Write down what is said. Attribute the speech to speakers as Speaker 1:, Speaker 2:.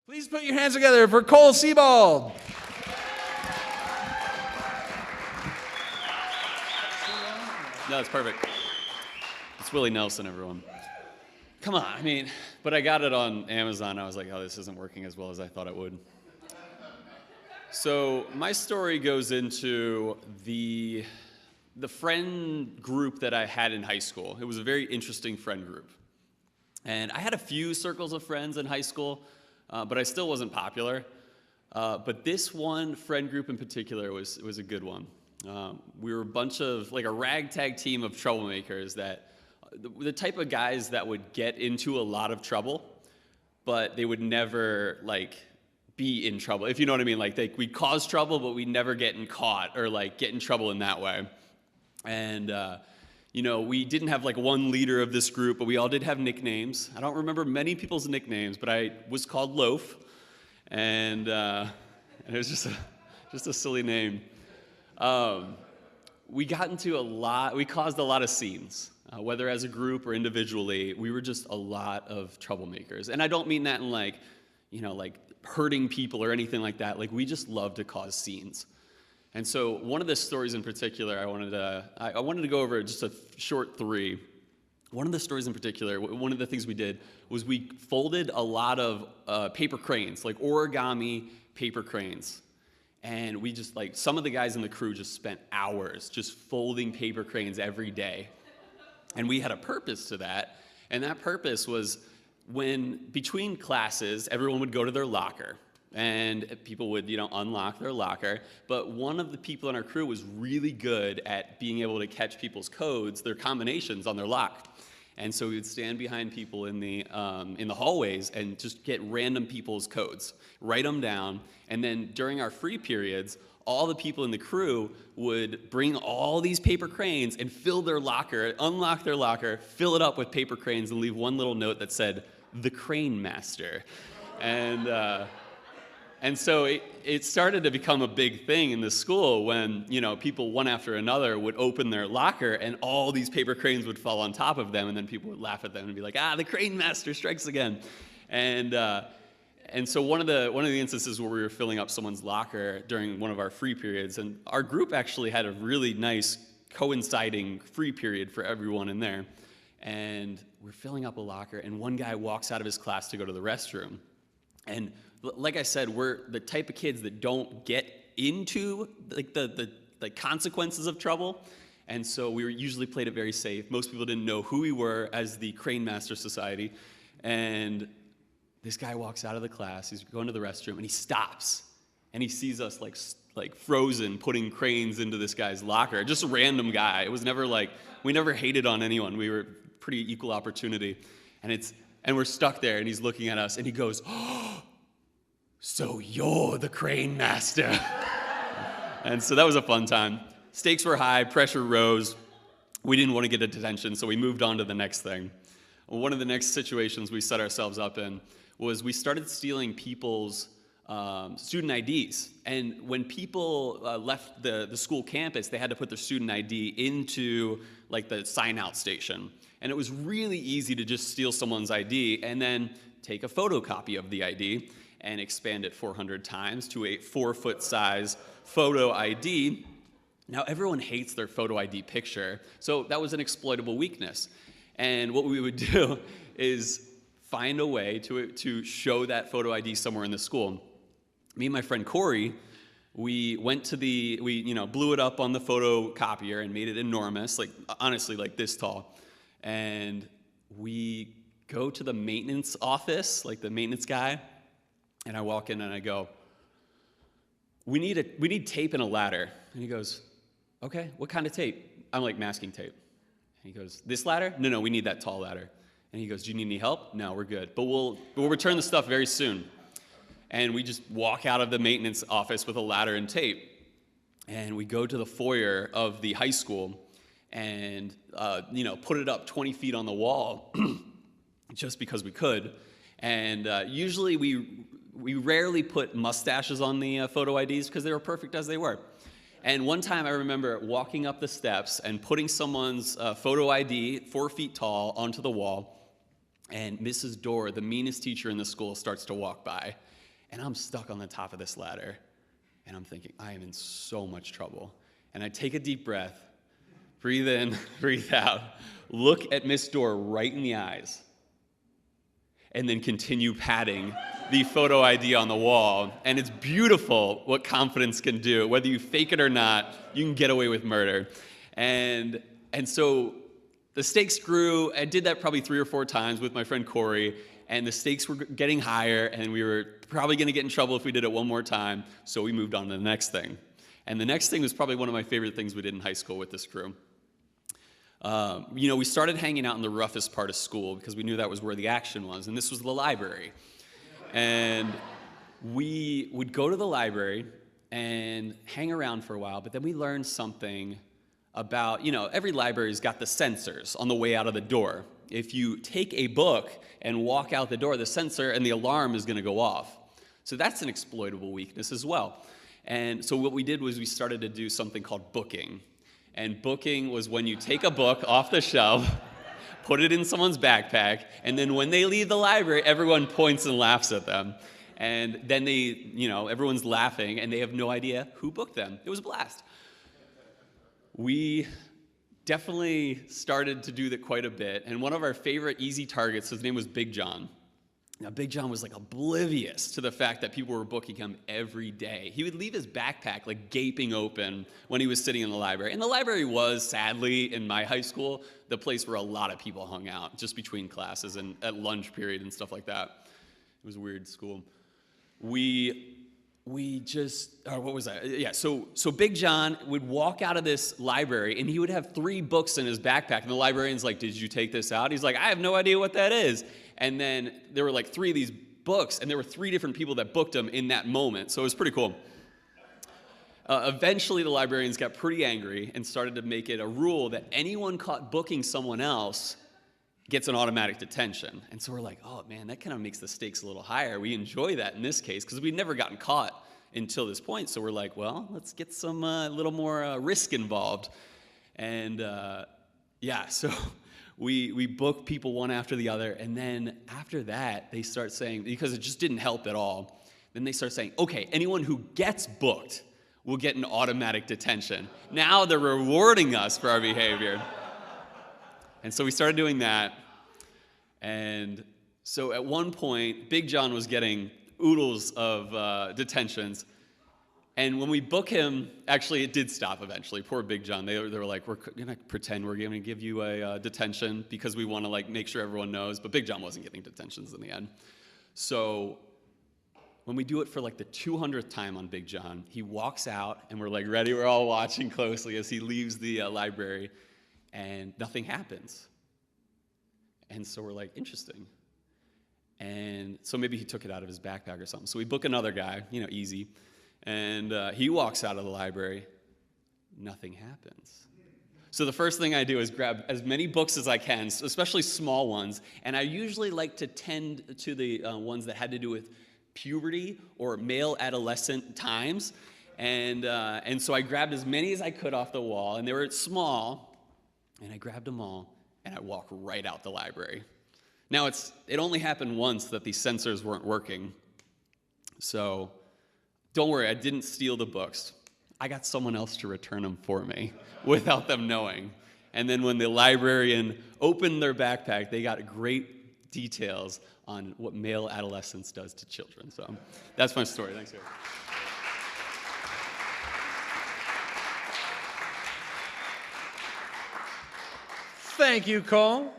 Speaker 1: Please put your hands together for Cole Sebald.
Speaker 2: No, it's perfect. It's Willie Nelson, everyone. Come on, but I got it on Amazon. I was like, oh, this isn't working as well as I thought it would. So my story goes into the friend group that I had in high school. It was a very interesting friend group. And I had a few circles of friends in high school, but I still wasn't popular. But this one friend group in particular was a good one. We were a bunch of, like a ragtag team of troublemakers the type of guys that would get into a lot of trouble, but they would never, be in trouble, if you know what I mean. We'd cause trouble, but we'd never get caught or, get in trouble in that way. And, we didn't have, one leader of this group, but we all did have nicknames. I don't remember many people's nicknames, but I was called Loaf, and it was just a silly name. We caused a lot of scenes, whether as a group or individually. We were just a lot of troublemakers. And I don't mean that in hurting people or anything like that. We just love to cause scenes. And so one of the stories in particular I wanted to go over just a short three. One of the stories in particular, one of the things we did was we folded a lot of paper cranes, like origami paper cranes. And we just, some of the guys in the crew just spent hours just folding paper cranes every day. And we had a purpose to that. And that purpose was between classes, everyone would go to their locker. And people would, unlock their locker. But one of the people in our crew was really good at being able to catch people's codes, their combinations on their lock. And so we would stand behind people in the hallways and just get random people's codes, write them down, and then during our free periods, all the people in the crew would bring all these paper cranes and fill their locker, unlock their locker, fill it up with paper cranes, and leave one little note that said, "The Crane Master." And so it started to become a big thing in the school when, people one after another would open their locker and all these paper cranes would fall on top of them, and then people would laugh at them and be like, the Crane Master strikes again. And so one of the instances where we were filling up someone's locker during one of our free periods, and our group actually had a really nice coinciding free period for everyone in there. And we're filling up a locker, and one guy walks out of his class to go to the restroom. And like I said, we're the type of kids that don't get into the consequences of trouble. And so we usually played it very safe. Most people didn't know who we were as the Crane Master Society. And this guy walks out of the class, he's going to the restroom, and he stops. And he sees us like frozen, putting cranes into this guy's locker. Just a random guy. It was never we never hated on anyone. We were pretty equal opportunity. And we're stuck there, and he's looking at us, and he goes, "Oh, so you're the Crane Master." And so that was a fun time. Stakes were high, pressure rose. We didn't want to get a detention, so we moved on to the next thing. One of the next situations we set ourselves up in was we started stealing people's student IDs. And when people left the school campus, they had to put their student ID into the sign-out station. And it was really easy to just steal someone's ID and then take a photocopy of the ID and expand it 400 times to a 4-foot size photo ID. Now, everyone hates their photo ID picture, so that was an exploitable weakness. And what we would do is find a way to show that photo ID somewhere in the school. Me and my friend Corey, we went to we blew it up on the photocopier and made it enormous, honestly, this tall. And we go to the maintenance office, the maintenance guy, and I walk in and I go, we need tape and a ladder. And he goes, "Okay, what kind of tape?" I'm like, "Masking tape." And he goes, "This ladder? No, we need that tall ladder." And he goes, "Do you need any help?" "No, we're good. But we'll return the stuff very soon." And we just walk out of the maintenance office with a ladder and tape. And we go to the foyer of the high school and, put it up 20 feet on the wall just because we could. And usually we rarely put mustaches on the photo IDs because they were perfect as they were. And one time I remember walking up the steps and putting someone's photo ID, 4 feet tall, onto the wall. And Mrs. Dorr, the meanest teacher in the school, starts to walk by. And I'm stuck on the top of this ladder. And I'm thinking, I am in so much trouble. And I take a deep breath, breathe in, breathe out, look at Miss Dorr right in the eyes, and then continue patting the photo ID on the wall. And it's beautiful what confidence can do. Whether you fake it or not, you can get away with murder. And so the stakes grew. I did that probably 3 or 4 times with my friend Corey, and the stakes were getting higher, and we were probably going to get in trouble if we did it one more time, so we moved on to the next thing. And the next thing was probably one of my favorite things we did in high school with this crew. We started hanging out in the roughest part of school because we knew that was where the action was, and this was the library. And we would go to the library and hang around for a while, but then we learned something about, every library's got the sensors on the way out of the door. If you take a book and walk out the door, the sensor and the alarm is going to go off. So that's an exploitable weakness as well. And so what we did was we started to do something called booking. And booking was when you take a book off the shelf, put it in someone's backpack, and then when they leave the library, everyone points and laughs at them. And then everyone's laughing, and they have no idea who booked them. It was a blast. We definitely started to do that quite a bit, and one of our favorite easy targets, his name was Big John. Now, Big John was oblivious to the fact that people were booking him every day. He would leave his backpack gaping open when he was sitting in the library. And the library was, sadly, in my high school, the place where a lot of people hung out, just between classes and at lunch period and stuff like that. It was a weird school. What was that? Yeah, so Big John would walk out of this library, and he would have 3 books in his backpack, and the librarian's like, did you take this out? He's like, I have no idea what that is. And then there were 3 of these books, and there were 3 different people that booked him in that moment, so it was pretty cool. Eventually, the librarians got pretty angry and started to make it a rule that anyone caught booking someone else gets an automatic detention. And so we're like, oh man, that kind of makes the stakes a little higher. We enjoy that in this case because we'd never gotten caught until this point. So we're like, well, let's get some little more risk involved. And so we book people one after the other. And then after that, they start saying, because it just didn't help at all, then they start saying, okay, anyone who gets booked will get an automatic detention. Now they're rewarding us for our behavior. And so we started doing that, and so at one point, Big John was getting oodles of detentions, and when we book him, actually it did stop eventually. Poor Big John, they were like, we're going to pretend we're going to give you a detention because we want to make sure everyone knows, but Big John wasn't getting detentions in the end. So when we do it for the 200th time on Big John, he walks out, and we're ready, we're all watching closely as he leaves the library, and nothing happens. And so we're interesting. And so maybe he took it out of his backpack or something. So we book another guy, easy. And he walks out of the library. Nothing happens. So the first thing I do is grab as many books as I can, especially small ones. And I usually like to tend to the ones that had to do with puberty or male adolescent times. And so I grabbed as many as I could off the wall. And they were small. And I grabbed them all, and I walked right out the library. Now, it only happened once that these sensors weren't working. So don't worry, I didn't steal the books. I got someone else to return them for me without them knowing. And then when the librarian opened their backpack, they got great details on what male adolescence does to children. So that's my story. Thanks, guys.
Speaker 1: Thank you, Cole.